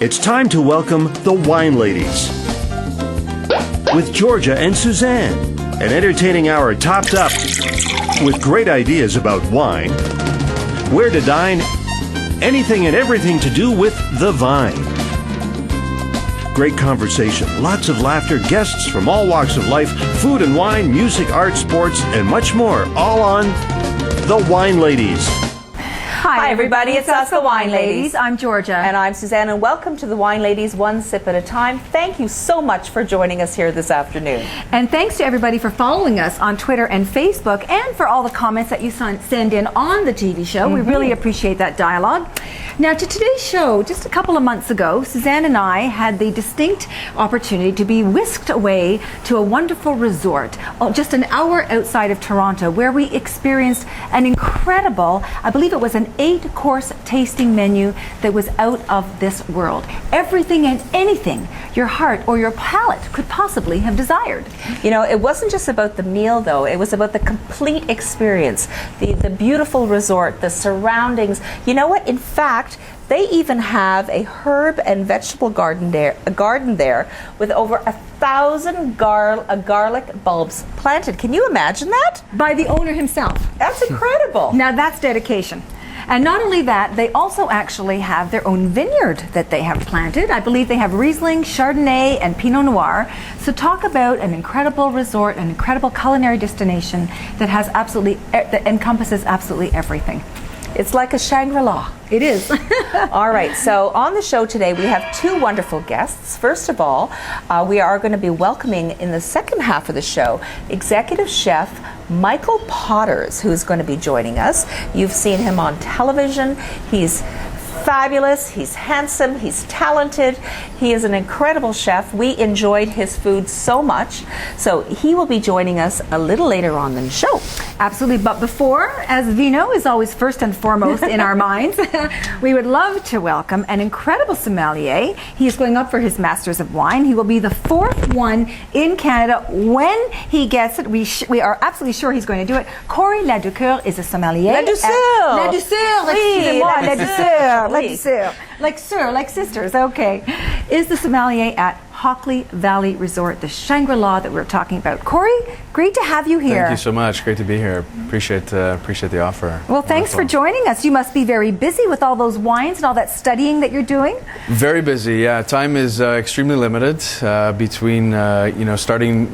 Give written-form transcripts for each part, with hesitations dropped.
It's time to welcome the Wine Ladies. With Georgia and Suzanne, an entertaining hour topped up with great ideas about wine, where to dine, anything and everything to do with the vine. Great conversation, lots of laughter, guests from all walks of life, food and wine, music, art, sports, and much more, all on The Wine Ladies. Hi everybody, it's us, the Wine Ladies. I'm Georgia. And I'm Suzanne, and welcome to the Wine Ladies, one sip at a time. Thank you so much for joining us here this afternoon. And thanks to everybody for following us on Twitter and Facebook, and for all the comments that you send in on the TV show. We really appreciate that dialogue. Now, to today's show, just a couple of months ago, Suzanne and I had the distinct opportunity to be whisked away to a wonderful resort just an hour outside of Toronto, where we experienced an incredible, I believe it was an 8-course tasting menu that was out of this world. Everything and anything your heart or your palate could possibly have desired. You know, it wasn't just about the meal, though. It was about the complete experience, the beautiful resort, the surroundings. You know what? In fact, they even have a herb and vegetable garden there with over 1,000 garlic bulbs planted. Can you imagine that? By the owner himself. That's incredible. Now that's dedication. And not only that, they also actually have their own vineyard that they have planted. I believe they have Riesling, Chardonnay, and Pinot Noir. So talk about an incredible resort, an incredible culinary destination that has that encompasses absolutely everything. It's like a Shangri-La. It is. All right, so on the show today we have two wonderful guests. First of all, we are going to be welcoming in the second half of the show Executive Chef Michael Potters, who's going to be joining us. You've seen him on television. He's fabulous, he's handsome, he's talented, he is an incredible chef. We enjoyed his food so much, so he will be joining us a little later on in the show. Absolutely, but before, as vino is always first and foremost in our minds, we would love to welcome an incredible sommelier. He is going up for his Masters of Wine. He will be the 4th one in Canada when he gets it. We are absolutely sure he's going to do it. Cory Ladouceur is a sommelier. Ladouceur! Ladouceur! Excusez-moi, Ladouceur! Ladouceur. Like sir, like sisters, okay. Is the sommelier at Hockley Valley Resort, the Shangri-La that we're talking about. Cory, great to have you here. Thank you so much. Great to be here. Appreciate the offer. Well, thanks for joining us. You must be very busy with all those wines and all that studying that you're doing. Very busy, yeah. Time is extremely limited between, starting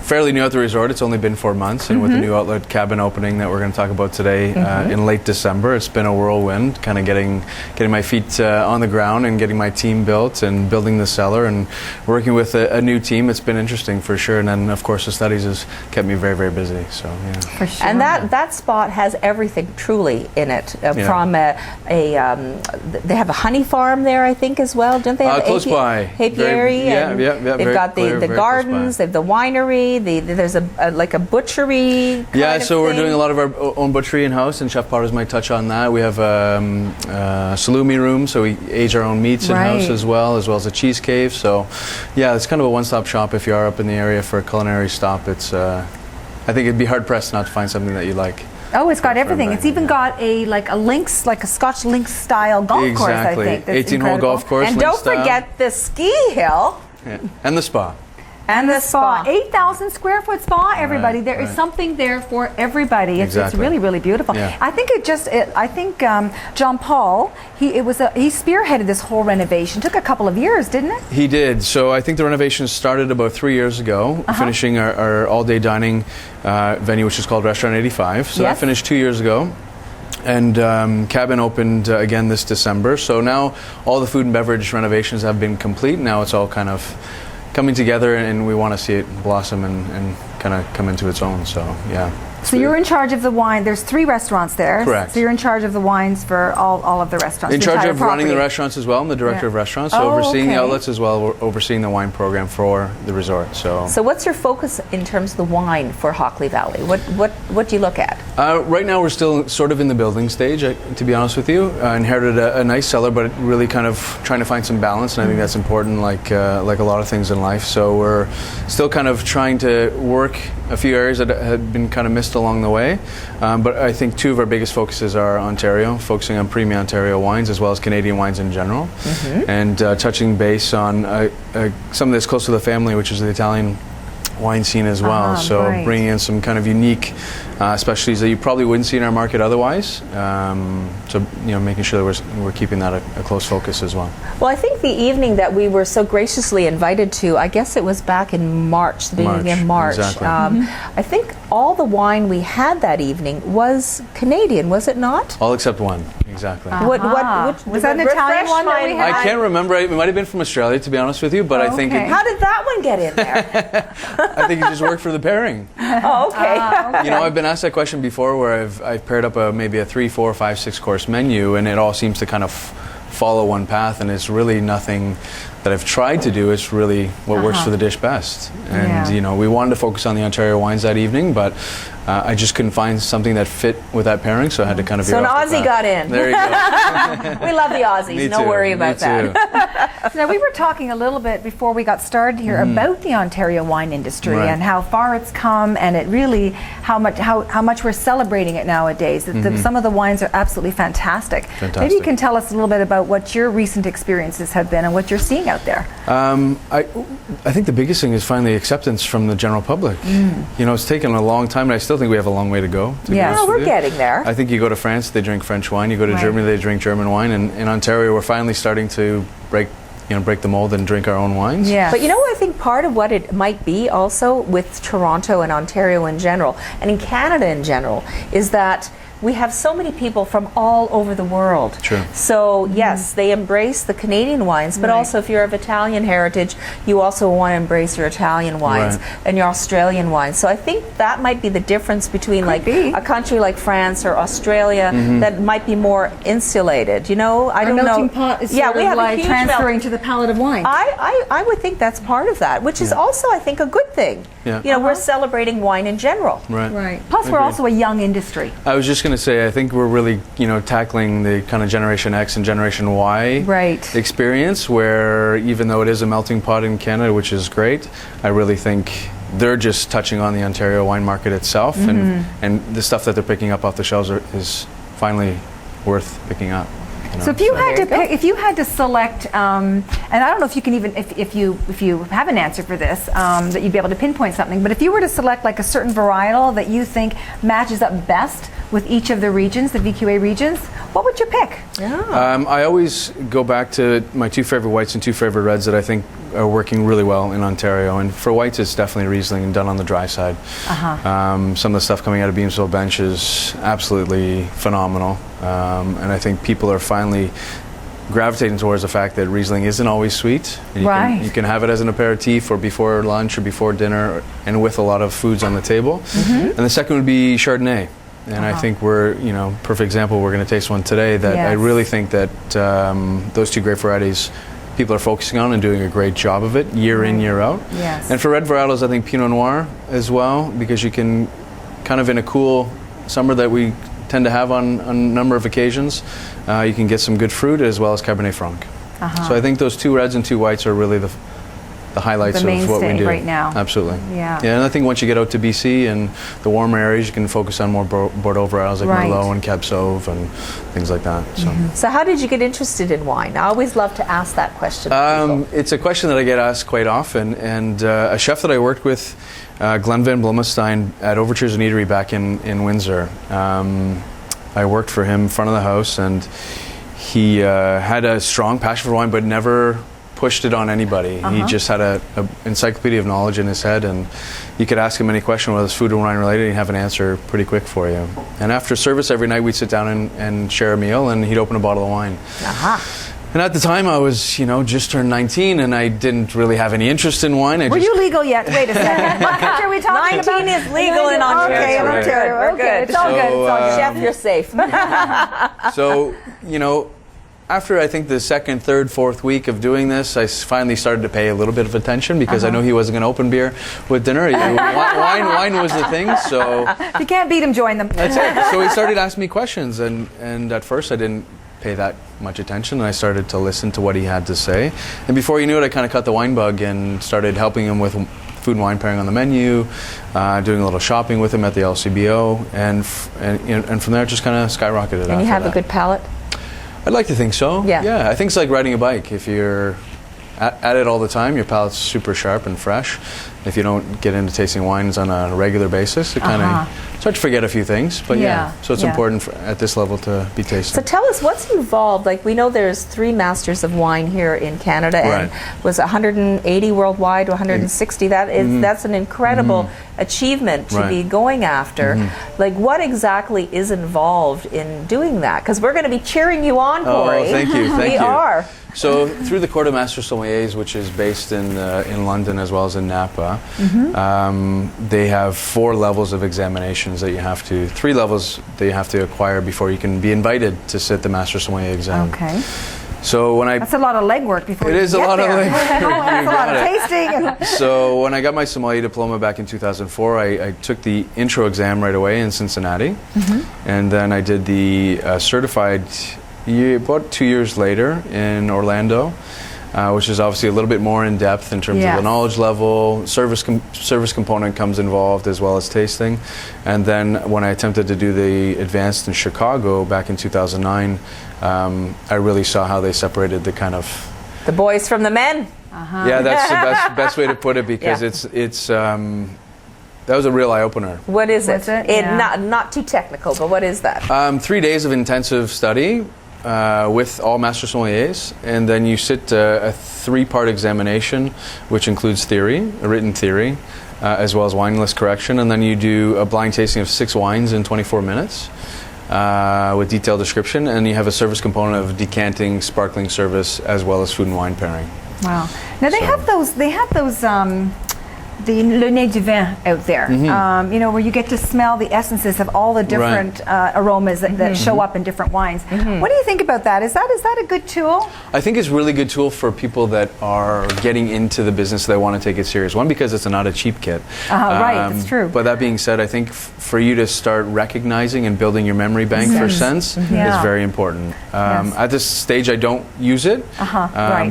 fairly new at the resort. It's only been 4 months, and with the new outlet cabin opening that we're going to talk about today in late December, it's been a whirlwind, kind of getting my feet on the ground and getting my team built and building the cellar and working with a new team. It's been interesting for sure, and then of course the studies has kept me very, very busy. So yeah, for sure. And that spot has everything truly in it. From they have a honey farm there, I think, as well. Don't they have close by apiary? They've got the gardens. They have the winery. There's like a butchery. So we're doing a lot of our own butchery in house, and Chef Potters might touch on that. We have a salumi room, so we age our own meats in house as well as a cheese cave. So yeah, it's kind of a one-stop shop. If you are up in the area for a culinary stop, it's I think it'd be hard pressed not to find something that you like. Oh, it's got everything. It's even got a Scotch links style golf course, I think. 18-hole golf course. And don't forget the ski hill. Yeah. And the spa. And the spa. 8,000 square foot spa, everybody. There is something there for everybody. It's really, really beautiful. Yeah. I think John Paul, he spearheaded this whole renovation. Took a couple of years, didn't it? He did. So I think the renovation started about 3 years ago, finishing our all-day dining venue, which is called Restaurant 85. So that finished 2 years ago. And cabin opened again this December. So now all the food and beverage renovations have been complete. Now it's all kind of coming together, and we want to see it blossom and kind of come into its own. So yeah. So you're in charge of the wine. There's 3 restaurants there. Correct. So you're in charge of the wines for all of the restaurants. In charge of running the restaurants as well. I'm the director of restaurants, so overseeing the outlets as well. We're overseeing the wine program for the resort. So what's your focus in terms of the wine for Hockley Valley? What do you look at? Right now, we're still sort of in the building stage, to be honest with you. Inherited a nice cellar, but really kind of trying to find some balance, and I think that's important, like a lot of things in life. So we're still kind of trying to work a few areas that had been kind of missed along the way. But I think two of our biggest focuses are Ontario, focusing on premium Ontario wines as well as Canadian wines in general, and touching base on something that's close to the family, which is the Italian wine scene as well. So right. bringing in some kind of unique specialties that you probably wouldn't see in our market otherwise. So making sure that we're keeping that a close focus as well. Well, I think the evening that we were so graciously invited to, I guess it was back in March, the beginning of March. Exactly. I think all the wine we had that evening was Canadian, was it not? All except one, exactly. Which, was that an Italian one that we had? I can't remember. It might have been from Australia, to be honest with you, but I think How did that one get in there? I think it just worked for the pairing. Oh, okay. I've been asked that question before, where I've paired up maybe a 3, 4, 5, 6 course menu, and it all seems to kind of follow one path, and it's really nothing that I've tried to do. It's really what works for the dish best. And we wanted to focus on the Ontario wines that evening, but I just couldn't find something that fit with that pairing, so I had to kind of So an Aussie got in. There you go. We love the Aussies. Me no too. worry about that. Now, we were talking a little bit before we got started here about the Ontario wine industry and how far it's come, and it really how much we're celebrating it nowadays. Some of the wines are absolutely fantastic. Maybe you can tell us a little bit about what your recent experiences have been and what you're seeing out there. I think the biggest thing is finally acceptance from the general public. It's taken a long time, and I still think we have a long way to go. We're getting there. I think you go to France, they drink French wine. You go to Germany, they drink German wine. And in Ontario, we're finally starting to break the mold and drink our own wines. Yeah. But I think part of what it might be also with Toronto and Ontario in general, and in Canada in general, is that we have so many people from all over the world. True. So yes, they embrace the Canadian wines, but also if you're of Italian heritage, you also want to embrace your Italian wines and your Australian wines. So I think that might be the difference between a country like France or Australia that might be more insulated. I don't know. Melting pot is sort we of have like a huge transferring to the palate of wine. I would think that's part of that, which is also, I think, a good thing. Yeah. We're celebrating wine in general. Right. Plus, we're also a young industry. I was just going to say, I think we're really, tackling the kind of Generation X and Generation Y experience, where even though it is a melting pot in Canada, which is great, I really think they're just touching on the Ontario wine market itself, and the stuff that they're picking up off the shelves is finally worth picking up. So if you had to pick, if you had to select, and I don't know if you can even, if you have an answer for this, that you'd be able to pinpoint something, but if you were to select like a certain varietal that you think matches up best with each of the regions, the VQA regions, what would you pick? I always go back to my 2 favorite whites and 2 favorite reds that I think are working really well in Ontario. And for whites, it's definitely Riesling and done on the dry side. Some of the stuff coming out of Beamsville Bench is absolutely phenomenal. And I think people are finally gravitating towards the fact that Riesling isn't always sweet. And you can have it as an aperitif or before lunch or before dinner and with a lot of foods on the table. And the second would be Chardonnay. And I think we're, perfect example, we're going to taste one today that I really think that those 2 great varieties people are focusing on and doing a great job of it year in, year out. And for red varietals, I think Pinot Noir as well, because you can kind of in a cool summer that we tend to have on a number of occasions, you can get some good fruit as well as Cabernet Franc. So I think those 2 reds and 2 whites are really the highlights of what we do right now. Absolutely. And I think once you get out to BC and the warmer areas, you can focus on more Bordeaux varietals like Merlot and Cab Sauv and things like that. So how did you get interested in wine? I always love to ask that question. It's a question that I get asked quite often, and a chef that I worked with, Glenn Van Blomestein at Overtures and Eatery back in Windsor. I worked for him front of the house, and he had a strong passion for wine but never pushed it on anybody. He just had a encyclopedia of knowledge in his head, and you could ask him any question, whether it's food or wine related, and he'd have an answer pretty quick for you. And after service every night, we'd sit down and share a meal, and he'd open a bottle of wine. And at the time, I was, just turned 19, and I didn't really have any interest in wine. Were you legal yet? Wait a second. What country are we talking about? 19 is legal in Ontario. We're good. It's all good. Chef, you're safe. So, after I think the second, third, fourth week of doing this, I finally started to pay a little bit of attention because I knew he wasn't going to open beer with dinner. Wine was the thing, so... If you can't beat them, join them. That's it. So he started asking me questions, and at first I didn't pay that much attention, and I started to listen to what he had to say. And before you knew it, I kind of cut the wine bug and started helping him with food and wine pairing on the menu, doing a little shopping with him at the LCBO, and from there it just kind of skyrocketed. And you have a good palate? I'd like to think so. Yeah. I think it's like riding a bike. If you're at it all the time, your palate's super sharp and fresh. If you don't get into tasting wines on a regular basis, it kind of start to forget a few things. But so it's important at this level to be tasting. So tell us what's involved. Like, we know there's 3 masters of wine here in Canada, and was 180 worldwide, 160. That's an incredible achievement to be going after. Like, what exactly is involved in doing that? Because we're going to be cheering you on, Corey. Oh, thank you. We are. So through the Court of Master Sommeliers, which is based in London as well as in Napa, they have 4 levels of examinations that you have to, 3 levels that you have to acquire before you can be invited to sit the Master Sommelier exam. Okay. So when That's a lot of legwork before you get It is a lot of legwork. That's a lot of tasting. So when I got my sommelier diploma back in 2004, I took the intro exam right away in Cincinnati, and then I did the certified about 2 years later in Orlando, which is obviously a little bit more in depth in terms of the knowledge level. Service component comes involved as well as tasting. And then when I attempted to do the advanced in Chicago back in 2009, I really saw how they separated the kind of the boys from the men. Yeah, that's the best way to put it, because it's that was a real eye-opener. What is it? Not too technical, but what is that? 3 days of intensive study with all Master Sommeliers, and then you sit a 3-part examination, which includes theory, a written theory, as well as wine list correction, and then you do a blind tasting of 6 wines in 24 minutes with detailed description, and you have a service component of decanting, sparkling service, as well as food and wine pairing. Wow. Now they have those. The Le Nez du Vin out there, where you get to smell the essences of all the different aromas that show up in different wines. What do you think about that? Is that a good tool? I think it's a really good tool for people that are getting into the business. They want to take it serious. One, because it's not a cheap kit. Right, that's true. But that being said, I think for you to start recognizing and building your memory bank for scents is very important. At this stage, I don't use it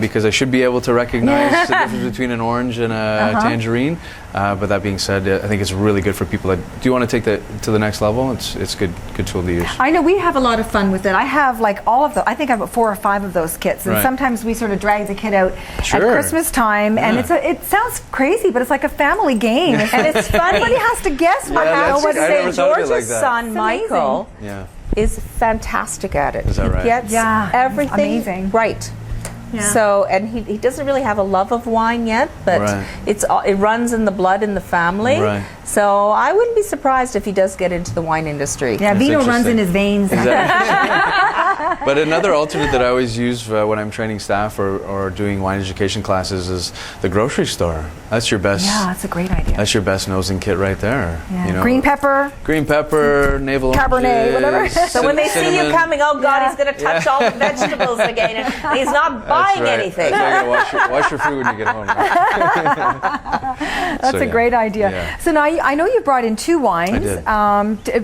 because I should be able to recognize the difference between an orange and a tangerine. But that being said, I think it's really good for people that do want to take that to the next level. It's good tool to use. I know we have a lot of fun with it. I have like all of them. I think I have about 4 or 5 of those kits, and sometimes we sort of drag the kit out at Christmas time, and it sounds crazy, but it's like a family game, and it's fun. Everybody has to guess what happens. I never thought of it like that. Son Michael is fantastic at it. Is that right? He gets everything right. Yeah. So, and he doesn't really have a love of wine yet, but it runs in the blood in the family. Right. So I wouldn't be surprised if he does get into the wine industry. Yeah, vino runs in his veins. But another alternate that I always use when I'm training staff or doing wine education classes is the grocery store. That's your best. Yeah, that's a great idea. That's your best nosing kit right there. Yeah. You know, green pepper, navel Cabernet, oranges, whatever. So when they see you coming, oh God, he's going to touch all the vegetables again, and he's not buying anything. That's right. Wash your food when you get home. That's a great idea. Yeah. So now I know you brought in 2 wines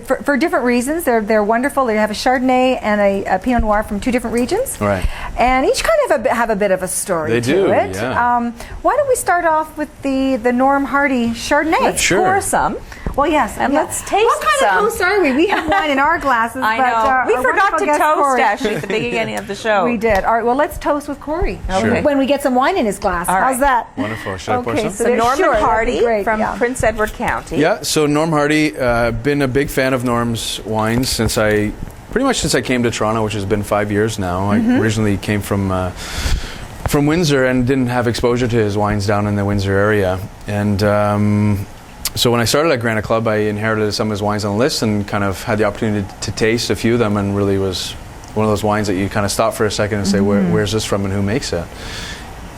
for different reasons. They're wonderful. They have a Chardonnay and a Pinot Noir from 2 different regions. Right. And each kind of have a bit of a story to it. Yeah. Why don't we start off with the Norm Hardie Chardonnay? Let's pour some. Well, yes, and let's taste what kind of hosts are we? We have wine in our glasses. I know. But, we forgot to toast Corey. actually at the beginning of the show. We did. All right. Well, let's toast with Corey when we get some wine in his glass. All right. How's that? Wonderful. Should I pour some? So Norman Hardie from Prince Edward County. Yeah. So Norm Hardie, been a big fan of Norm's wines since I came to Toronto, which has been 5 years now. I originally came from Windsor and didn't have exposure to his wines down in the Windsor area, and. So when I started at Granite Club, I inherited some of his wines on the list and kind of had the opportunity to taste a few of them, and really was one of those wines that you kind of stop for a second and say, where's this from and who makes it?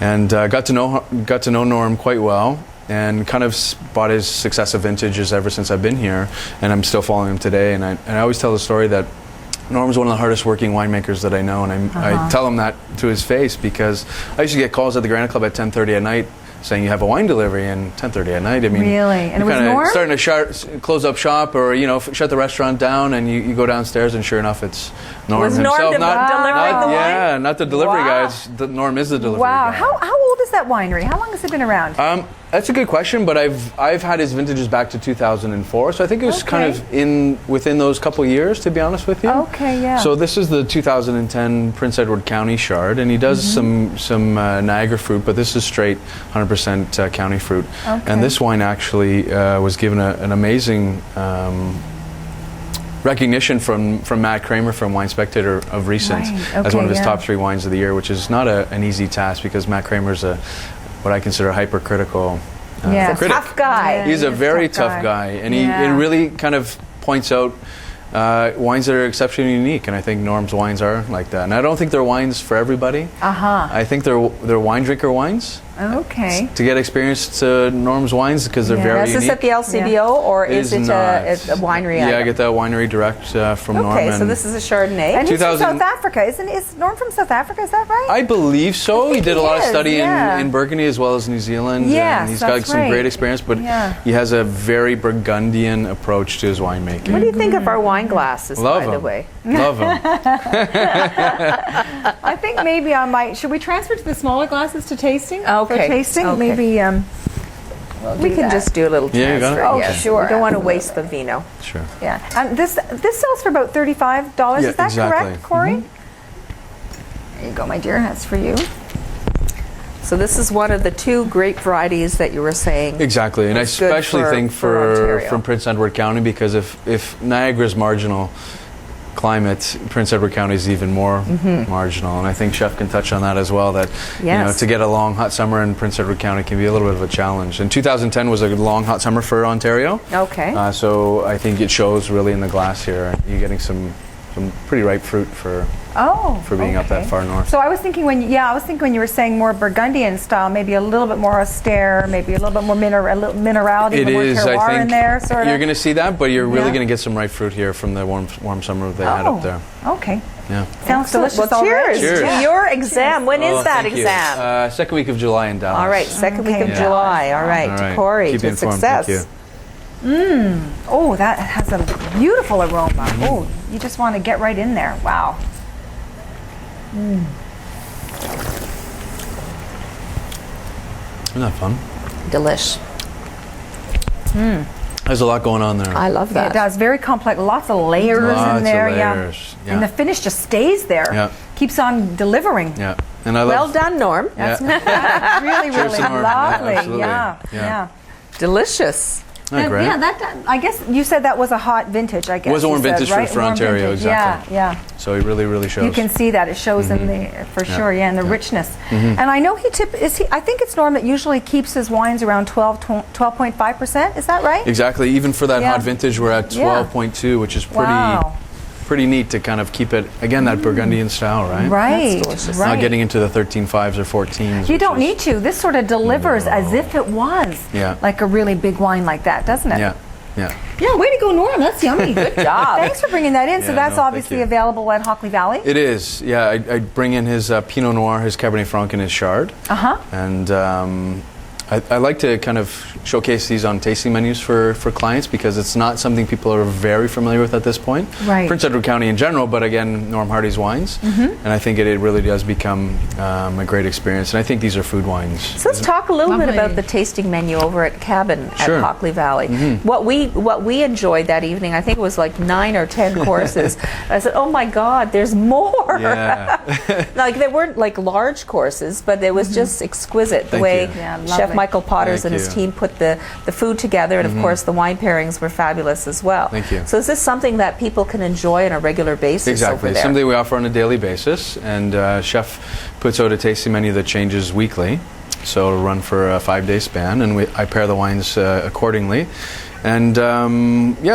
And got to know Norm quite well, and kind of bought his successive vintages ever since I've been here, and I'm still following him today. And I always tell the story that Norm's one of the hardest working winemakers that I know, and I tell him that to his face, because I used to get calls at the Granite Club at 10:30 at night saying you have a wine delivery, and 10:30 at night. I mean, really, and it was Norm? Starting to close up shop, or shut the restaurant down, and you go downstairs, and sure enough, it's Norm was himself. Norm delivering the wine? Yeah, not the delivery guy. Norm is the delivery guy. Wow, how old is that winery? How long has it been around? That's a good question, but I've had his vintages back to 2004, so I think it was kind of within those couple years, to be honest with you. Okay, yeah. So this is the 2010 Prince Edward County Chard, and he does some Niagara fruit, but this is straight 100% county fruit. Okay. And this wine actually was given an amazing recognition from Matt Kramer from Wine Spectator of recent as one of his top 3 wines of the year, which is not an easy task, because Matt Kramer's what I consider hypercritical critic. Tough guy. Yeah, He's a very tough guy, and he really kind of points out wines that are exceptionally unique, and I think Norm's wines are like that. And I don't think they're wines for everybody. I think they're wine drinker wines. Okay. To get experience to Norm's wines, because they're very unique. Is this at the LCBO, or is it a winery? Yeah, I get that winery direct from Norm. Okay, so this is a Chardonnay. And he's from South Africa, is Norm from South Africa? Is that right? I believe so. He did a lot of study in Burgundy as well as New Zealand. Yes, and he's got some great experience, but he has a very Burgundian approach to his winemaking. What do you think of our wine glasses, by the way? Love them. I think maybe I might. Should we transfer to the smaller glasses to tasting? Okay. For tasting, maybe. We can just do a little transfer. Yeah, you got it? Oh, sure. We don't want to waste the vino. Sure. Yeah. And this sells for about $35. Is that correct, Corey? There you go, my dear. That's for you. So this is one of the 2 grape varieties that you were saying. Exactly, and I especially think from Prince Edward County, because if Niagara's marginal climate, Prince Edward County is even more marginal, and I think Chef can touch on that as well, that to get a long hot summer in Prince Edward County can be a little bit of a challenge. And 2010 was a long hot summer for Ontario. Okay. So I think it shows really in the glass here. You're getting some pretty ripe fruit for being up that far north. So I was thinking when you were saying more Burgundian style, maybe a little bit more austere, maybe a little bit more minerality, more terroir in there, sort of. You're going to see that, but you're really going to get some ripe fruit here from the warm summer they had up there. Okay. Yeah. Sounds delicious. Well, cheers Cheers. to your exam. When is that thank exam? You. Second week of July in Dallas. All right, second week of July. All right, Corey, Keep you to informed. success. Thank you. Oh, that has a beautiful aroma. Oh, you just want to get right in there. Wow. Isn't that fun? Delish. There's a lot going on there. I love that. It does. Very complex. Lots of layers in there. Yeah. And the finish just stays there. Yeah. Keeps on delivering. Yeah. And I love. Well done, Norm. That's really, really lovely. Yeah. Delicious. And great. That I guess you said that was a hot vintage. I guess It was a warm vintage right? for Ontario, exactly. Yeah. So it really shows. You can see that it shows in the sure. Yeah, and the richness. And I know I think it's Norm that usually keeps his wines around 12.5%. Is that right? Exactly. Even for that hot vintage, we're at 12.2, which is pretty neat to kind of keep it again that Burgundian style, right? Right. Not getting into the 13.5s or 14s. You don't need to. This sort of delivers as if it was like a really big wine like that, doesn't it? Yeah. Yeah, way to go, Norm. That's yummy. Good job. Thanks for bringing that in. So that's obviously available at Hockley Valley? It is. Yeah, I bring in his Pinot Noir, his Cabernet Franc, and his Chard. And I like to kind of showcase these on tasting menus for clients, because it's not something people are very familiar with at this point. Right. Prince Edward County in general, but again, Norm Hardie's wines. And I think it really does become a great experience. And I think these are food wines. So let's talk a little bit about the tasting menu over at Cabin at Hockley Valley. What we enjoyed that evening, I think it was like 9 or 10 courses. I said, oh my God, there's more. Yeah. Like they weren't like large courses, but it was just exquisite the way Chef Michael Potters and his team put the food together, and of course the wine pairings were fabulous as well. Thank you. So is this something that people can enjoy on a regular basis? Exactly. Over there? Something we offer on a daily basis, and Chef puts out a tasting menu that changes weekly. So it'll run for a 5-day span, and I pair the wines accordingly. And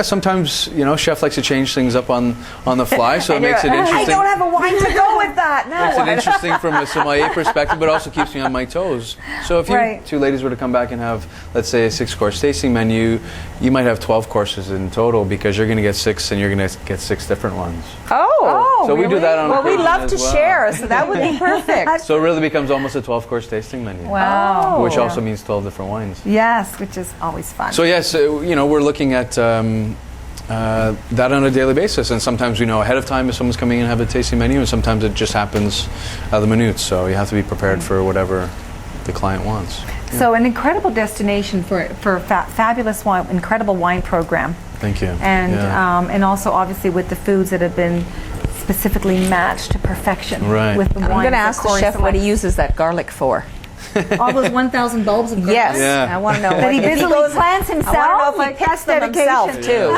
sometimes chef likes to change things up on the fly, so it makes it interesting. I don't have a wine to go with that. No. Makes it interesting from a sommelier perspective, but also keeps me on my toes. So if you two ladies were to come back and have, let's say, a 6-course tasting menu, you might have 12 courses in total because you're going to get 6 and you're going to get 6 different ones. Oh, so really? We do that on Well, we occasion love as to well. share, so that would be perfect. So it really becomes almost a 12-course tasting menu. Wow. Which also means 12 different wines. Yes, which is always fun. So yes, we're looking at that on a daily basis, and sometimes we know ahead of time if someone's coming in and have a tasting menu, and sometimes it just happens at the minute. So you have to be prepared for whatever the client wants. So an incredible destination for fabulous wine, incredible wine program. Thank you. And also obviously with the foods that have been specifically matched to perfection. Right. With the wine. I'm going to ask the chef what he uses that garlic for. All those 1,000 bulbs of garlic. Yes, Yeah. I want to know. That he busily plants himself. I want to know if he Like, picks them that's himself dedication. too.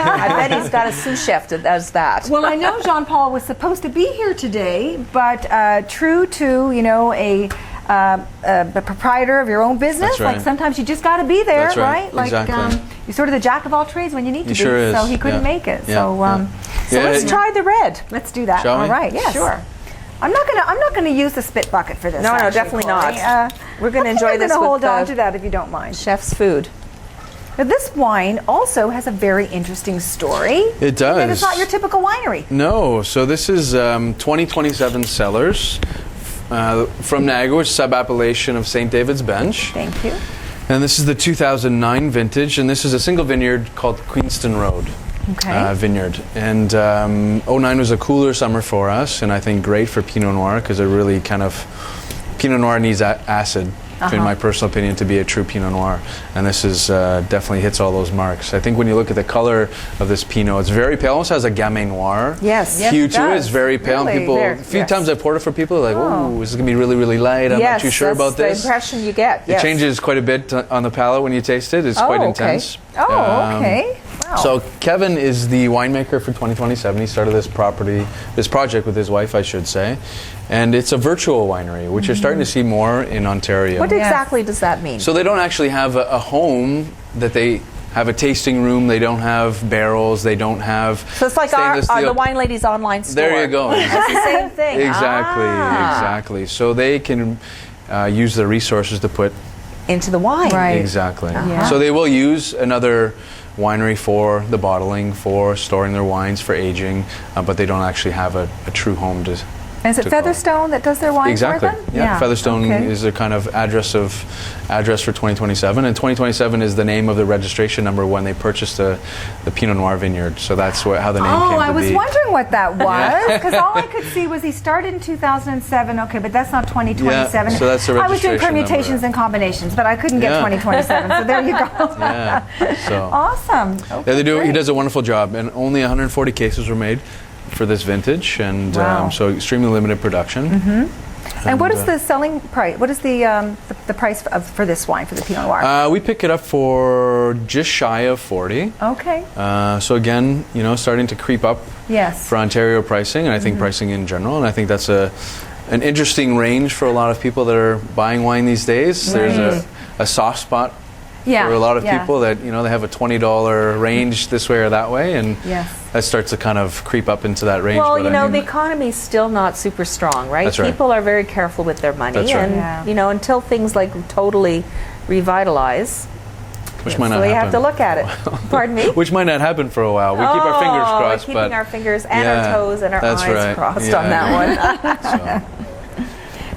I bet he's got a sous chef that does that. Well, I know Jean-Paul was supposed to be here today, but true to the proprietor of your own business, That's right. like sometimes you just got to be there, That's right. Like Exactly. you're sort of the jack of all trades when you need to He be. sure is. So he couldn't make it. Yeah. So So let's try the red. let's do that. Shall we? All right. Yes. Sure. I'm not gonna use the spit bucket for this. No, actually, definitely Corey. not. We're going to I think enjoy I'm this gonna with hold on the to that if you don't mind. chef's food. Now, this wine also has a very interesting story. It does. And it's not your typical winery. No, so this is 2027 Cellars from Niagara, which is sub-appellation of St. David's Bench. Thank you. And this is the 2009 vintage, and this is a single vineyard called Queenston Road. Okay. Vineyard. And 09 was a cooler summer for us, and I think great for Pinot Noir because it really Pinot Noir needs acid, in my personal opinion, to be a true Pinot Noir. And this is definitely hits all those marks. I think when you look at the color of this Pinot, it's very pale, almost has a Gamay Noir. Yes. Hue it to it. does. It's very pale. Really, People, there, a few yes. times I've poured it for people, they're like, oh, this is going to be really, really light. I'm not too sure about this. That's the impression you get. It changes quite a bit on the palate when you taste it. It's quite intense. Oh, okay. Wow. So Kevin is the winemaker for 2027. He started this project with his wife, I should say. And it's a virtual winery, which you're starting to see more in Ontario. What exactly does that mean? So they don't actually have a home that they have a tasting room. They don't have barrels. They don't have So it's like stainless our steel. the Wine Ladies online store. There you go. It's the same thing. Exactly. So they can use the resources to put Into the wine. Right. Exactly. Yeah. So they will use another winery for the bottling, for storing their wines, for aging, but they don't actually have a true home to. Is it to call. Featherstone that does their wine Exactly. for them? Yeah. Featherstone Okay. is a kind of address for 2027, and 2027 is the name of the registration number when they purchased the Pinot Noir vineyard. So that's how the name came to be. Oh, I was wondering what that was because all I could see was he started in 2007. Okay, but that's not 2027. Yeah, so that's the I was doing registration permutations number. and combinations, but I couldn't get Yeah. 2027. So there you go. Yeah. So. Awesome. Yeah, they do. He does a wonderful job, and only 140 cases were made for this vintage, and Wow. so extremely limited production. And what is the selling price? What is the price for this wine for the Pinot Noir? We pick it up for just shy of 40. Okay. So again, starting to creep up Yes. for Ontario pricing, and I think pricing in general, and I think that's an interesting range for a lot of people that are buying wine these days. There's a soft spot Yeah. for a lot of yeah. people that they have a $20 range this way or that way, and Yes. that starts to kind of creep up into that range. Well, but I the think- economy's still not super strong, right? That's right. People are very careful with their money, That's right. and Yeah. until things like totally revitalize, which might so not we happen. have to look at it. Pardon me. Which might not happen for a while. We keep our fingers crossed, keeping but our fingers and Yeah, our toes and our that's eyes right. crossed Yeah. on that one. so,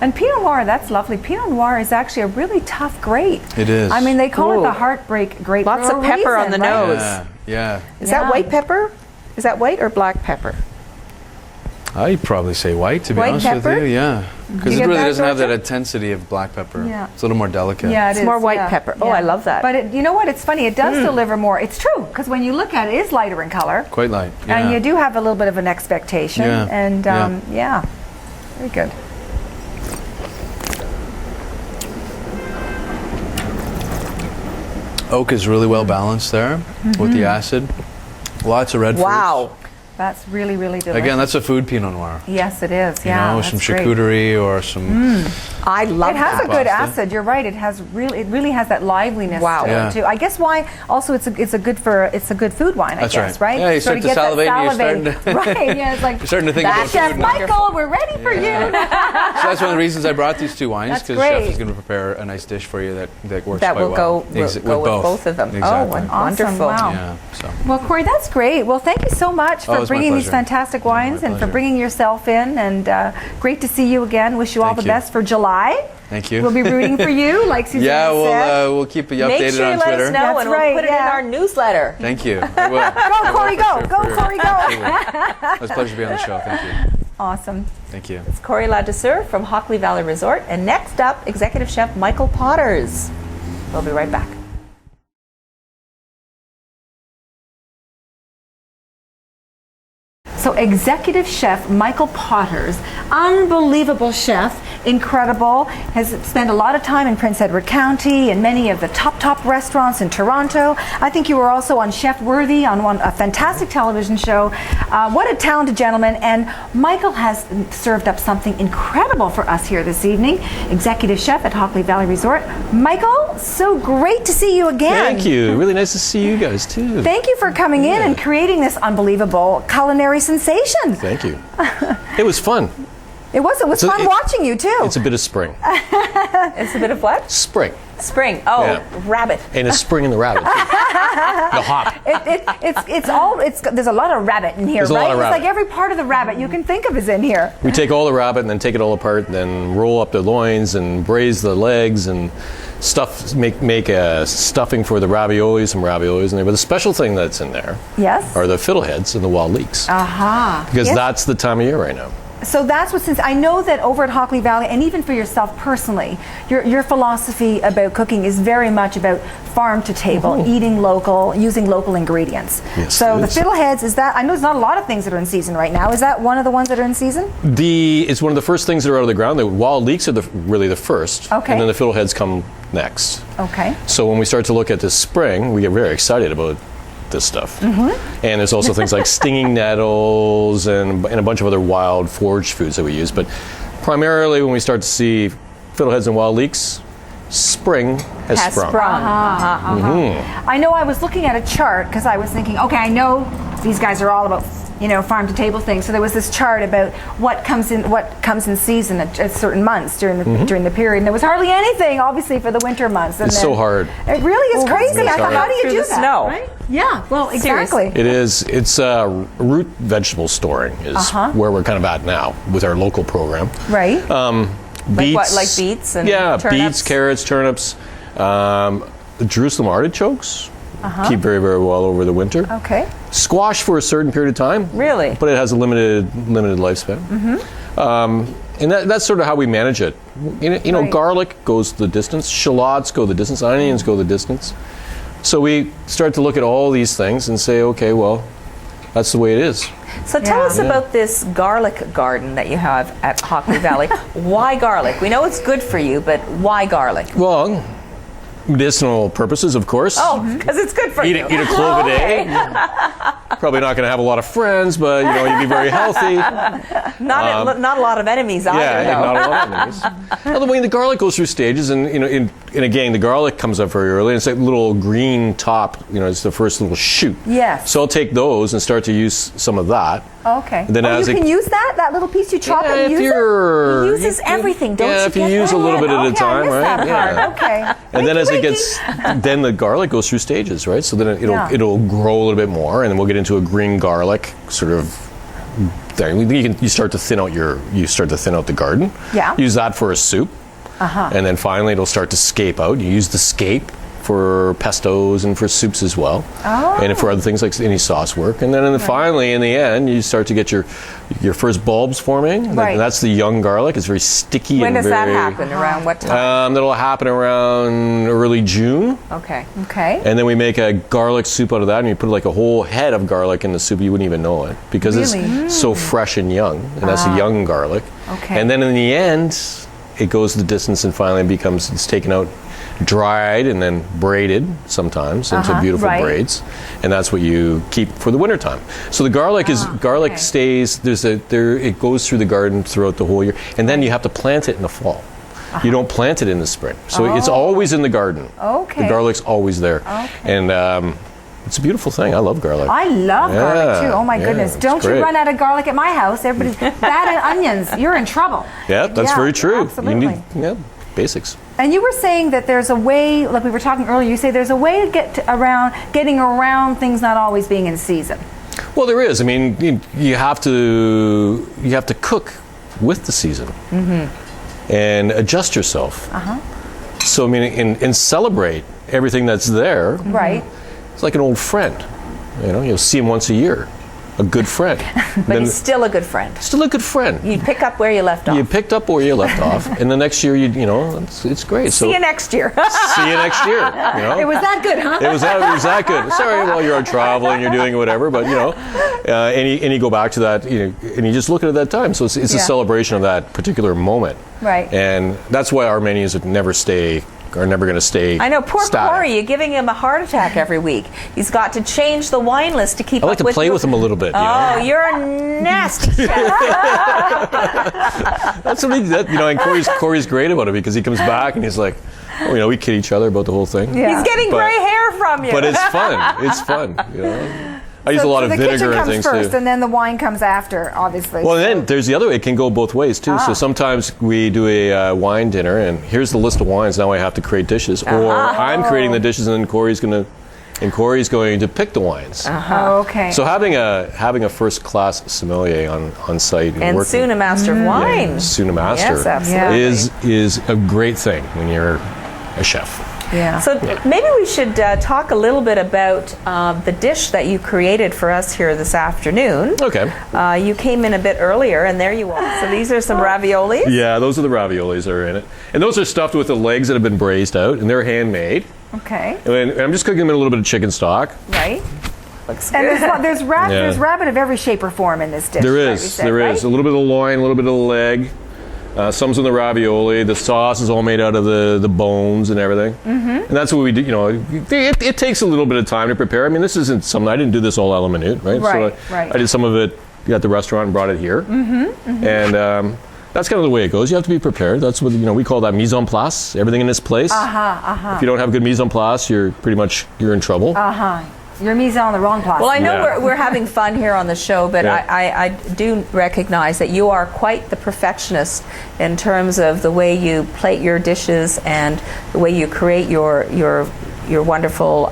And Pinot Noir, that's lovely. Pinot Noir is actually a really tough grape. it is. I mean, they call it Ooh. the heartbreak grape. Lots for of a pepper on reason, the right? nose. Yeah. Is Yeah. that white pepper? Is that white or black pepper? I'd probably say white, to be White honest pepper? with you. Yeah, because You it get really that, doesn't have that Georgia? intensity of black pepper. Yeah. It's a little more delicate. Yeah, It's it is, more white yeah. pepper. Oh, I love that. But you know what? It's funny. It does deliver more. It's true because when you look at it, it is lighter in color, Quite light. Yeah. and you do have a little bit of an expectation. Yeah. And Yeah. very good. Oak is really well balanced there with the acid. Lots of red fruits. Wow. That's really, really delicious. Again, that's a food Pinot Noir. Yes, it is. You Yeah, know, that's some great. charcuterie or some. I love It has that. a good Pasta. acid. You're right. It really has that liveliness Wow. to Yeah. it too. I guess why also it's a good food wine. That's I guess, right. right? Yeah, you Sort start of to get that salivate and you're starting salivate. Right. Yeah, it's like You're starting to think about Chef food. Michael, we're ready for you. So that's one of the reasons I brought these two wines, That's because Chef great. is going to prepare a nice dish for you that works That quite will well. go with both of them. Exactly. Oh, Awesome, wonderful. wow. Yeah. So. Well, Corey, that's great. Well, thank you so much for it's my bringing these pleasure. fantastic wines My and for pleasure. bringing yourself in. And great to see you again. Wish you all Thank the you. best for July. Thank you. We'll be rooting for you, like Suzanne Yeah, said. we'll keep you updated Make sure you on let Twitter. us know, That's and right, we'll put it in yeah. our newsletter. Thank you. I will. Go, Corey, go. Go, Corey, go. It was a pleasure to be on the show. Thank you. Awesome. Thank you. It's Cory Ladasur from Hockley Valley Resort. And next up, Executive Chef Michael Potters. We'll be right back. So Executive Chef Michael Potters, unbelievable chef, incredible, has spent a lot of time in Prince Edward County and many of the top restaurants in Toronto. I think you were also on Chef Worthy on a fantastic television show. What a talented gentleman. And Michael has served up something incredible for us here this evening. Executive Chef at Hockley Valley Resort. Michael, so great to see you again. Thank you. Really nice to see you guys too. Thank you for coming in and creating this unbelievable culinary sensation. Thank you. It was fun. It was fun watching you too. It's a bit of spring. It's a bit of what? Spring. Spring. Oh, Yeah. rabbit. And it's spring in the rabbit. The hop. There's a lot of rabbit in here, There's a right? lot of It's rabbit. like every part of the rabbit you can think of is in here. We take all the rabbit and then take it all apart and then roll up the loins and braise the legs and make a stuffing for the raviolis, some raviolis in there. But the special thing that's in there Yes. are the fiddleheads and the wild leeks. Aha. Because Yes. that's the time of year right now. So that's what, since I know that over at Hockley Valley, and even for yourself personally, your philosophy about cooking is very much about farm to table, eating local, using local ingredients. Yes, So it the is. fiddleheads, is that, I know there's not a lot of things that are in season right now. Is that one of the ones that are in season? It's one of the first things that are out of the ground. The wild leeks are really the first. Okay. And then the fiddleheads come next. Okay. So when we start to look at this spring, we get very excited about this stuff. Mm-hmm. And there's also things like stinging nettles and a bunch of other wild foraged foods that we use. But primarily when we start to see fiddleheads and wild leeks, spring has sprung. I know I was looking at a chart because I was thinking, okay, I know these guys are all about farm to table things. So there was this chart about what comes in season at certain months during the period. And there was hardly anything, obviously, for the winter months. And It's so hard. It really is crazy. really I thought, hard. how do you Through do the that? snow. Right? Yeah. Well, exactly. It is. It's root vegetable storing is where we're kind of at now with our local program. Right. Like what? Like beets and turnips? beets, carrots, turnips, the Jerusalem artichokes keep very, very well over the winter. Okay. Squash for a certain period of time. Really? But it has a limited lifespan. And that's sort of how we manage it. Right. Garlic goes the distance, shallots go the distance, onions go the distance. So we start to look at all these things and say, okay, well, that's the way it is. So tell Yeah. us about this garlic garden that you have at Hockley Valley. Why garlic? We know it's good for you, but why garlic? Well, medicinal purposes, of course. Oh, because it's good for Eat you. a clove a day. Probably not going to have a lot of friends, but you'd be very healthy. Not a lot of enemies either, Yeah, though. not a lot of enemies. Well, the garlic goes through stages, and and again, the garlic comes up very early. And it's like little green top. It's the first little shoot. Yes. So I'll take those and start to use some of that. Okay. And then as you it- can use that little piece you chop Yeah, and if use you're- it? He uses everything, don't you? Yeah, if you get use that? a little bit at a Okay, time, I missed right? That Yeah. part. Okay. And then as it Wakey, gets, then the garlic goes through stages, right? So then it'll grow a little bit more, and then we'll get into a green garlic sort of thing. You start to thin out the garden. Yeah. Use that for a soup, and then finally it'll start to scape out. You use the scape for pestos and for soups as well, and for other things like any sauce work. And then finally, in the end, you start to get your first bulbs forming. Right. And that's the young garlic. It's very sticky. When and does that very, happen? Around what time? That'll happen around early June. Okay. Okay. And then we make a garlic soup out of that, and you put like a whole head of garlic in the soup. You wouldn't even know it because Really? it's so fresh and young, and that's a young garlic. Okay. And then in the end, it goes the distance, and finally it's taken out dried and then braided sometimes into beautiful braids, and that's what you keep for the wintertime. So the garlic stays. It goes through the garden throughout the whole year, and then you have to plant it in the fall. You don't plant it in the spring, so it's always in the garden. Okay. The garlic's always there, and it's a beautiful thing. I love garlic. I love garlic too. Oh my goodness! Don't you great. run out of garlic at my house? Everybody's that and onions. You're in trouble. Yeah, that's very true. Absolutely. You need basics. And you were saying that there's a way, like we were talking earlier. You say there's a way to getting around things not always being in season. Well, there is. I mean, you have to cook with the season and adjust yourself. So I mean, and celebrate everything that's there. Right. It's like an old friend. You'll see him once a year. A good friend. But he's still a good friend. Still a good friend. You pick up where you left off. You picked up where you left off, and the next year, it's great. See you next year. See you next year. It was that good, huh? It was that good. Sorry, well, you're on travel and you're doing whatever, but and you go back to that, and you just look at it at that time. So it's a celebration of that particular moment. Right. And that's why our menus are never going to stay. I know, poor static. Corey, you're giving him a heart attack every week. He's got to change the wine list to keep I up like to with play with him a little bit. Oh, you're a nasty chef. That's something that and Corey's great about it, because he comes back and he's like, we kid each other about the whole thing. Yeah. He's getting gray hair from you. But it's fun. It's fun. I use a lot of vinegar and things the kitchen comes first, too. and then the wine comes after, obviously. Well, then there's the other way. It can go both ways too. So sometimes we do a wine dinner, and here's the list of wines. Now I have to create dishes, or I'm creating the dishes, and then Corey's going to pick the wines. Okay. So having a first class sommelier on site and working, soon a master of wine. yeah, soon a master, Yes, absolutely. is a great thing when you're a chef. Yeah. So maybe we should talk a little bit about the dish that you created for us here this afternoon. Okay. You came in a bit earlier, and there you are. So these are some raviolis. Yeah, those are the raviolis that are in it. And those are stuffed with the legs that have been braised out, and they're handmade. Okay. And I'm just cooking them in a little bit of chicken stock. Right. Looks good. And there's rabbit of every shape or form in this dish. There right, is. we said, There right? is. A little bit of the loin, a little bit of the leg. Some's in the ravioli. The sauce is all made out of the bones and everything. And that's what we do. It takes a little bit of time to prepare. I mean, this isn't something, I didn't do this all a la minute, right? Right, So right. I did some of it at the restaurant and brought it here. And that's kind of the way it goes. You have to be prepared. That's what we call that mise en place. Everything in this place. If you don't have good mise en place, you're in trouble. You're mise on the wrong place. Well, I know Yeah. we're having fun here on the show, but Yeah. I do recognize that you are quite the perfectionist in terms of the way you plate your dishes and the way you create your wonderful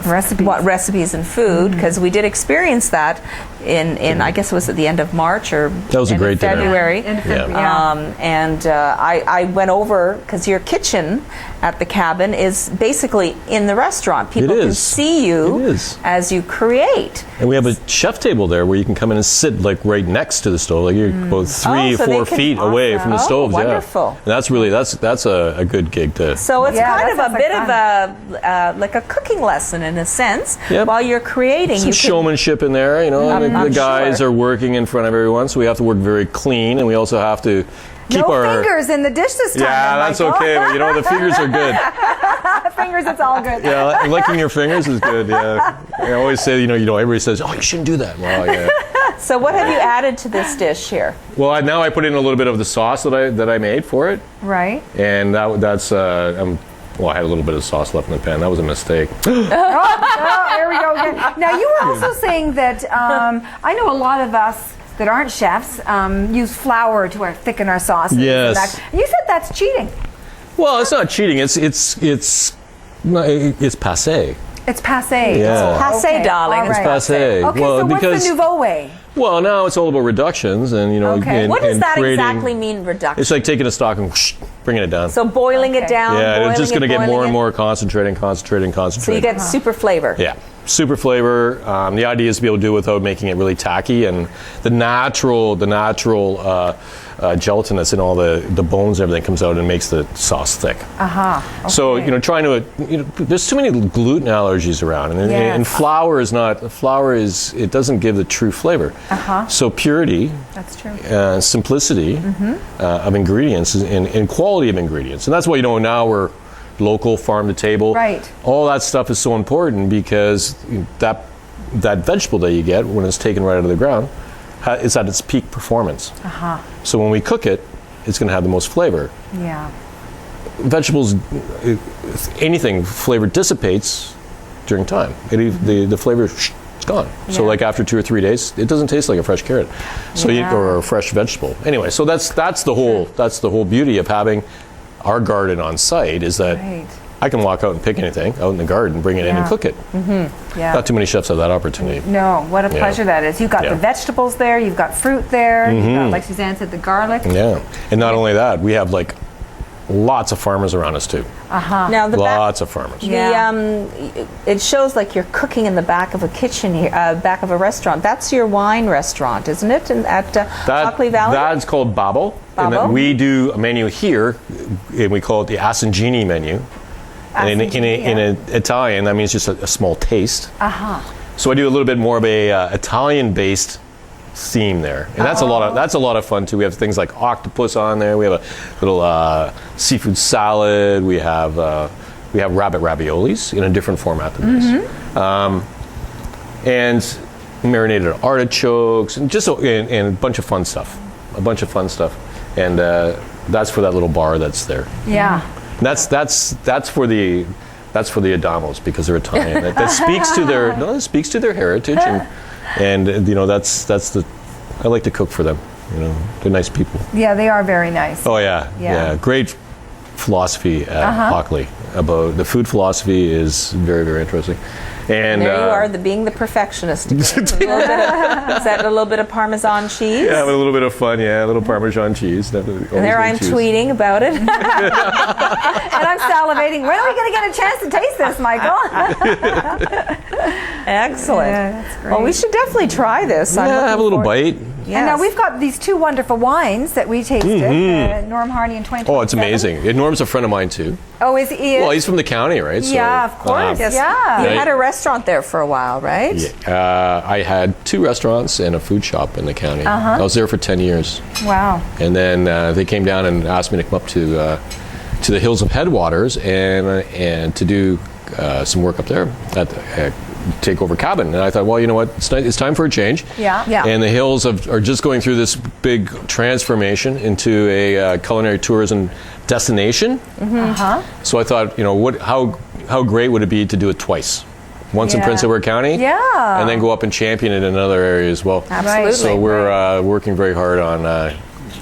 recipes and food, because we did experience that in I guess it was at the end of March or That was a end of great dinner. February. Yeah. And I went over, because your kitchen at the cabin is basically in the restaurant. People can see you It is. as you create. And we have a chef table there where you can come in and sit like right next to the stove. Like you're about 3 so they 4 can- feet away from the Oh, stoves. wonderful. Yeah. And that's really that's a good gig to. So it's Yeah, kind that of a sounds bit like of a like a cooking lesson in a sense. Yep. While you're creating, Some you can, showmanship in there, and I'm the guys sure. are working in front of everyone, so we have to work very clean, and we also have to keep no our fingers in the dish this time. Yeah, that's Michael. okay. But the fingers are good. Fingers, it's all good. Yeah, licking your fingers is good. Yeah, I always say, everybody says, "Oh, you shouldn't do that." Well, yeah. So what have you added to this dish here? Well, now I put in a little bit of the sauce that I made for it, Right. and that's I had a little bit of sauce left in the pan. That was a mistake. Oh, here we go again. Now, you were also saying that I know a lot of us that aren't chefs use flour to thicken our sauces. Yes. And that. You said that's cheating. Well, it's not cheating. It's passé. It's passé. Yeah. Passé, Okay, darling. all It's right. passé. Okay, Well, so what's because- the nouveau way? Well, now it's all about reductions, and Okay. and, What does and that creating, exactly mean, reduction? It's like taking a stock and whoosh, bringing it down. So boiling it Okay. down. yeah, boiling it's just going to it, get more boiling and it. more concentrating. So you get super flavor. Yeah, super flavor. The idea is to be able to do it without making it really tacky, and the natural gelatin that's in all the bones and everything comes out and makes the sauce thick. Okay. So trying to there's too many gluten allergies around, and, Yes. and flour it doesn't give the true flavor. So purity, That's true. simplicity of ingredients and quality of ingredients, and that's why now we're local, farm to table. Right. All that stuff is so important because that vegetable that you get when it's taken right out of the ground is at its peak performance. So when we cook it, it's going to have the most flavor. Yeah. Vegetables, anything flavor dissipates during time. The flavor is gone. So like after 2 or 3 days, it doesn't taste like a fresh carrot, or a fresh vegetable. Anyway, so that's the whole beauty of having our garden on site is that I can walk out and pick anything out in the garden, bring it in and cook it. Yeah. Not too many chefs have that opportunity. No, what a pleasure that is. You've got the vegetables there, you've got fruit there, you've got, like Suzanne said, the garlic. Yeah, and not only that, we have like lots of farmers around us too. Now Lots of farmers. It shows like you're cooking in the back of a kitchen here, back of a restaurant. That's your wine restaurant, isn't it? At Hockley Valley. That's called Babbo. And then we do a menu here, and we call it the Asangini menu. And in Italian, that means just a small taste. So I do a little bit more of a Italian-based theme there, and that's a lot of fun too. We have things like octopus on there. We have a little seafood salad. We have rabbit raviolis in a different format than this, and marinated artichokes, and and a bunch of fun stuff. And that's for that little bar that's there. Yeah. And that's for the Adamos because they're Italian. that speaks to their heritage and that's I like to cook for them. They're nice people. Yeah, they are very nice. Oh yeah. Great philosophy at Hockley about the food philosophy is very, very interesting. And there you are, being the perfectionist. Is that a little bit of Parmesan cheese? Yeah, with a little bit of fun. Yeah, a little Parmesan cheese. And there I'm tweeting about it. And I'm salivating. When are we going to get a chance to taste this, Michael? Excellent. Yeah, that's great. Well, we should definitely try this. Have a little bite. Yes. And now we've got these two wonderful wines that we tasted. Norm Hardie in 2027. Oh, it's amazing. Norm's a friend of mine too. Oh, is he? Well, he's from the county, right? Yeah, of course. Yes. Yeah. You had a restaurant there for a while, right? Yeah. I had 2 restaurants and a food shop in the county. I was there for 10 years. Wow. And then they came down and asked me to come up to the hills of Headwaters and to do some work up there at take over cabin. And I thought, well, you know what, it's time for a change. Yeah. And the hills are just going through this big transformation into a culinary tourism destination. So I thought, how great would it be to do it twice? Once in Prince Edward County, and then go up and champion it in another area as well. Absolutely. So we're working very hard on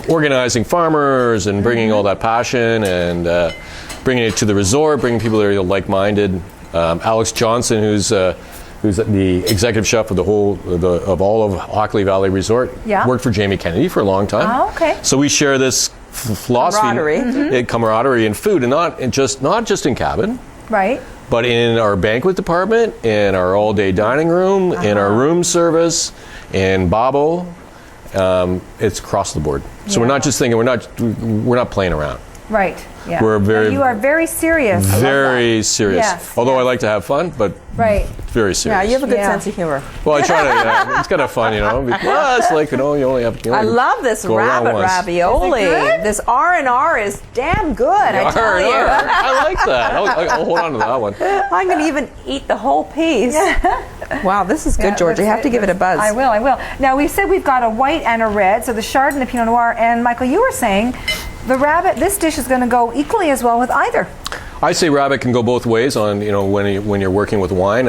organizing farmers and bringing all that passion and bringing it to the resort, bringing people that are like-minded. Alex Johnson, who's the executive chef of of all of Hockley Valley Resort, worked for Jamie Kennedy for a long time. Oh, okay. So we share this philosophy, camaraderie in food, and not just in cabin, Right. but in our banquet department, in our all-day dining room, in our room service, in Babbo. It's across the board. So we're not just thinking. We're not playing around. Right. Yeah. You are very serious. Very serious. Yes, Although I like to have fun, but very serious. Yeah, you have a good sense of humor. Well, I try to. It's kind of fun, Well, it's like you only have. I love this rabbit ravioli. This R&R is damn good. I tell you. I like that. I'll hold on to that one. I'm going to even eat the whole piece. Wow, this is good, Georgia. You have to give it a buzz. I will. Now, we've said we've got a white and a red, so the Chardonnay, the Pinot Noir, and Michael, you were saying the rabbit, this dish is going to go equally as well with either. I say rabbit can go both ways on when you're working with wine.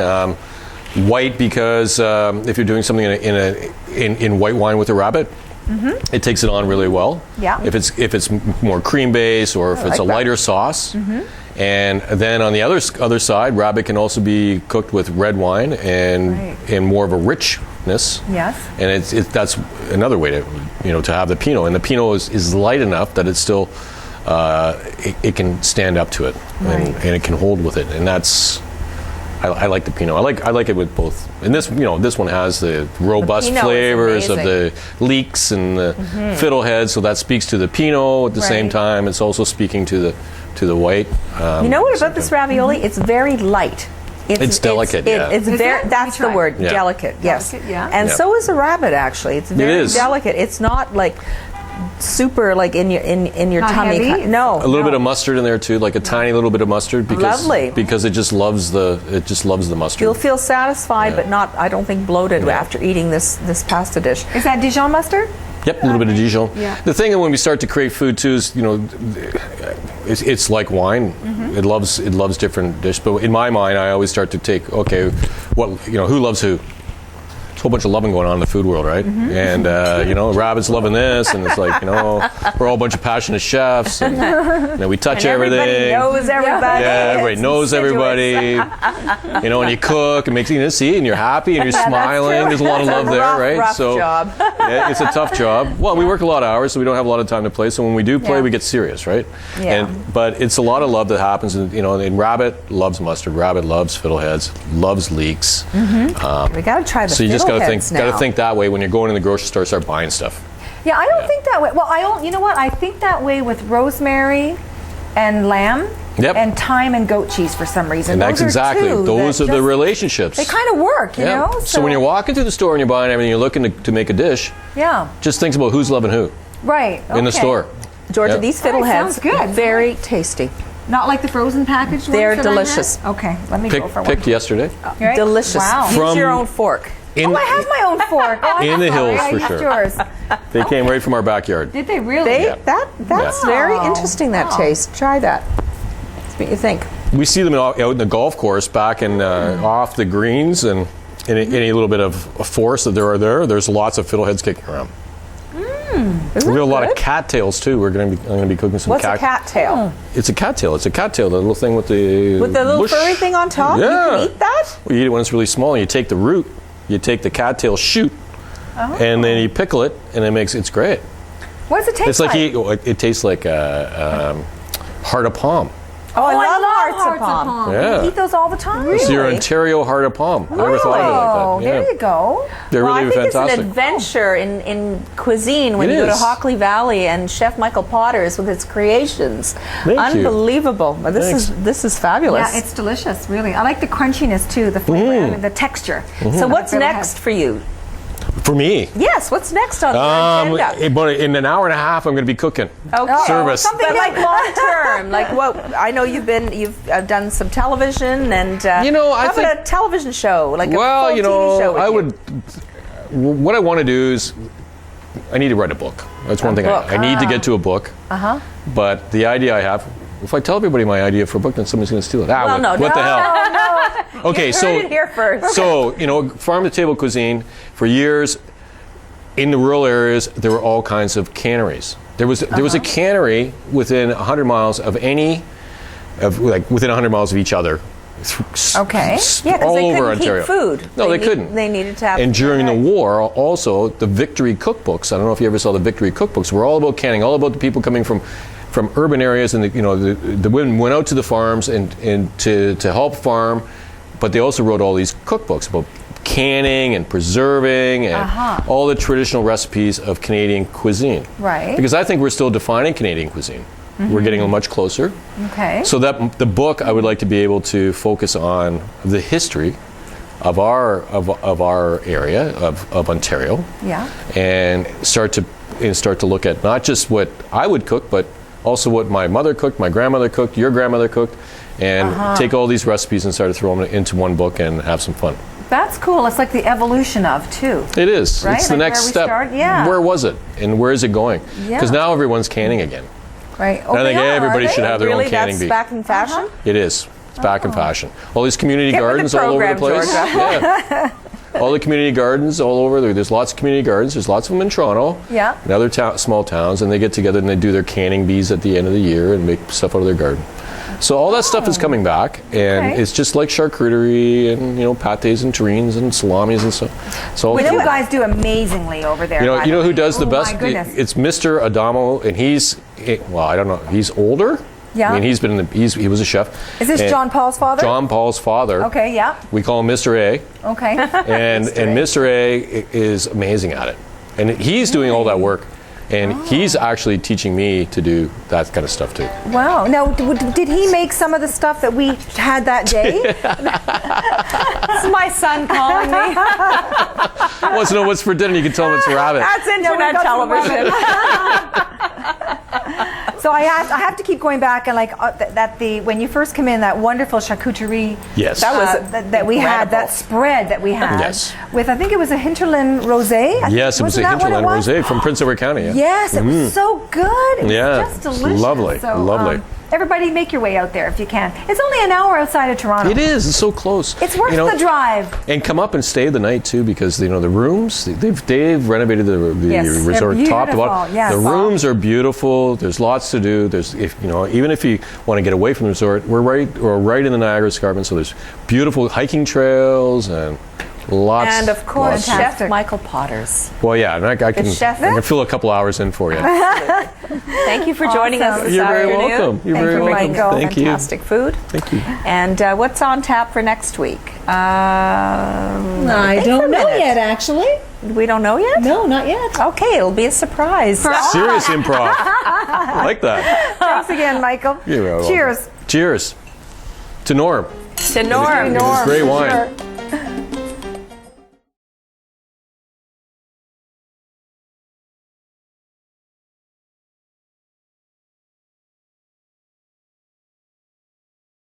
White because if you're doing something in white wine with a rabbit, it takes it on really well. Yeah. If it's more cream based or if it's a lighter sauce. And then on the other side, rabbit can also be cooked with red wine and more of a richness. Yes. And that's another way to have the Pinot. And the Pinot is light enough that it's still it can stand up to it and it can hold with it. And that's I like the Pinot. I like it with both. And this one has the robust flavors of the leeks and the fiddlehead, so that speaks to the Pinot at the same time. It's also speaking to the white. You know what about this ravioli? It's very light. It's delicate. It's very. That's the word. Delicate. Yes. Delicate, yeah. And so is a rabbit. Actually, it's very delicate. It's not like super like in your Not tummy. heavy? No. A little bit of mustard in there too, like a tiny little bit of mustard, because Lovely. because it just loves the mustard. You'll feel satisfied, but not, I don't think, bloated Yeah. after eating this pasta dish. Is that Dijon mustard? Yep, a little bit of Dijon. Yeah. The thing when we start to create food too is, it's like wine. It loves different dishes. But in my mind, I always start to take, okay, who loves who? There's a whole bunch of loving going on in the food world, right? And Rabbit's loving this, and it's like, we're all a bunch of passionate chefs, and we touch everything. Everybody knows everybody. Yeah, everybody It's knows insidious. everybody. And you cook and makes and you're happy and you're smiling. There's a lot of love there, right? Rough job. Yeah, it's a tough job. Well, we work a lot of hours, so we don't have a lot of time to play. So when we do play, we get serious, right? Yeah. But it's a lot of love that happens. And Rabbit loves mustard. Rabbit loves fiddleheads. Loves leeks. We got to try the So you just got to now. think that way when you're going in the grocery store. Start buying stuff. Yeah, I don't think that way. Well, I don't. You know what? I think that way with rosemary and lamb Yep. and thyme and goat cheese for some reason. And that's Those are exactly two those that are the just- relationships. They kind of work, you know. So when you're walking through the store and you're buying everything, you're looking to make a dish. Yeah. Just think about who's loving who Right. in the okay. store. Georgia, Yep. these All right, fiddleheads, sounds good. very tasty. Not like the frozen packaged ones They're that I had? delicious. Okay, let me go for Picked one. yesterday. Right? Delicious. Wow. Use From- your own fork. In, Oh, I have my own fork. Oh, In I'm the sorry. hills, I for used sure. yours. They came right from our backyard. Did they really? They Yeah. that's Yeah. very Wow. interesting. That Wow. taste. Try that. See what you think. We see them out in the golf course back in off the greens and any little bit of force that there are there. There's lots of fiddleheads kicking around. We do a lot of cattails too. I'm going to be cooking some What's a cattail? It's a cattail. It's a cattail. The little thing with the With the little bush. furry thing on top? Yeah. You can eat that? Well, you eat it when it's really small. And you take the root. You take the cattail shoot, and then you pickle it, and it's great. What does it taste It's like it tastes like a heart of palm. Oh, I love hearts of palm. Yeah. You eat those all the time. It's your Really? Ontario heart of palm. I never thought Oh, of it like that. there Yeah. you go. They're Well, really I think fantastic. it's an adventure in cuisine when It you go to is. Hockley Valley and Chef Michael Potters with his creations. Thank you. Unbelievable. But this is fabulous. Yeah, it's delicious, really. I like the crunchiness too, the flavor, I mean, the texture. So what's Fiddlehead. next for you? For me, Yes, what's next on the agenda? about in an hour and a half, I'm going to be cooking. Okay. Service. Something like long term. Like what? I know you've done some television and I how think- about a television show, like a Well, full TV show with I you? would. What I want to do is, I need to write a book. That's one thing. book. I need to get to a book. But the idea I have, if I tell everybody my idea for a book, then somebody's going to steal it. Well, no, what the no, hell? no. Okay, You so heard it here first. So farm to table cuisine for years. In the rural areas, there were all kinds of canneries. There was a cannery within 100 miles of within 100 miles of each other. Okay. Yeah, because all they over couldn't Ontario. keep food. No, they couldn't. They needed to have. And during the Right. war, also the Victory cookbooks. I don't know if you ever saw the Victory cookbooks. Were all about canning, all about the people coming from urban areas, and the women went out to the farms and to help farm, but they also wrote all these cookbooks about canning and preserving and all the traditional recipes of Canadian cuisine. Right. Because I think we're still defining Canadian cuisine. We're getting much closer. Okay. So that the book, I would like to be able to focus on the history of our area of Ontario, Yeah. and start to look at not just what I would cook, but also what my mother cooked, my grandmother cooked, your grandmother cooked, and take all these recipes and start to throw them into one book and have some fun. That's cool. It's like the evolution of, too. It is. Right? It's the Like next where we step. start? Yeah. Where was it, and where is it going? Yeah. Because now everyone's canning again. Right. Oh, I think they are, everybody are they? should have their Really, own canning that's bee. back in fashion. It is. It's back in fashion. All these community Get with gardens the all over the program, place. Georgia. Yeah. All the community gardens all over. There's lots of community gardens. There's lots of them in Toronto. Yeah. And other small towns, and they get together and they do their canning bees at the end of the year and make stuff out of their garden. So all that stuff is coming back, and Okay. it's just like charcuterie and pâtés and terrines and salamis and stuff. So But you guys do amazingly over there. by you know the who way. does the Oh, best? My goodness. It's Mr. Adamo, and I don't know. He's older. Yeah. I mean, he was a chef. Is this And John Paul's father? John Paul's father. Okay, yeah. We call him Mr. A. Okay. And Mr. A is amazing at it. And he's doing all that work. And he's actually teaching me to do that kind of stuff too. Wow. Now, did he make some of the stuff that we had that day? This is my son calling me. He wants to know what's for dinner. You can tell him it's rabbit. That's internet television. So I have to keep going back and when you first come in, that wonderful charcuterie. Yes. That was that we had, that spread that we had. Yes. With, I think it was a hinterland rosé. Yes, it was a hinterland rosé from Prince Edward County. Yeah. Yes, it was so good. It was Yeah, just it's delicious. lovely, lovely. Everybody make your way out there if you can. It's only an hour outside of Toronto. It is. It's so close. It's worth the drive. And come up and stay the night too, because the rooms they've renovated the Yes, resort they're top to bottom. beautiful, yes. The rooms are beautiful. There's lots to do. There's even if you want to get away from the resort, we're right in the Niagara Escarpment, so there's beautiful hiking trails and lots. And of course, Fantastic. Chef Michael Potters. Well, yeah, and I can chef. fill a couple hours in for you. Thank you for joining us this You're very afternoon. welcome. You're Thank very you, welcome. Michael. Thank you. Fantastic food. Thank you. And what's on tap for next week? I don't know yet, actually. We don't know yet? No, not yet. Okay, it'll be a surprise. Serious improv. I like that. Thanks again, Michael. You're very welcome. Cheers. Cheers to Norm. To Norm. It was great wine. Sure.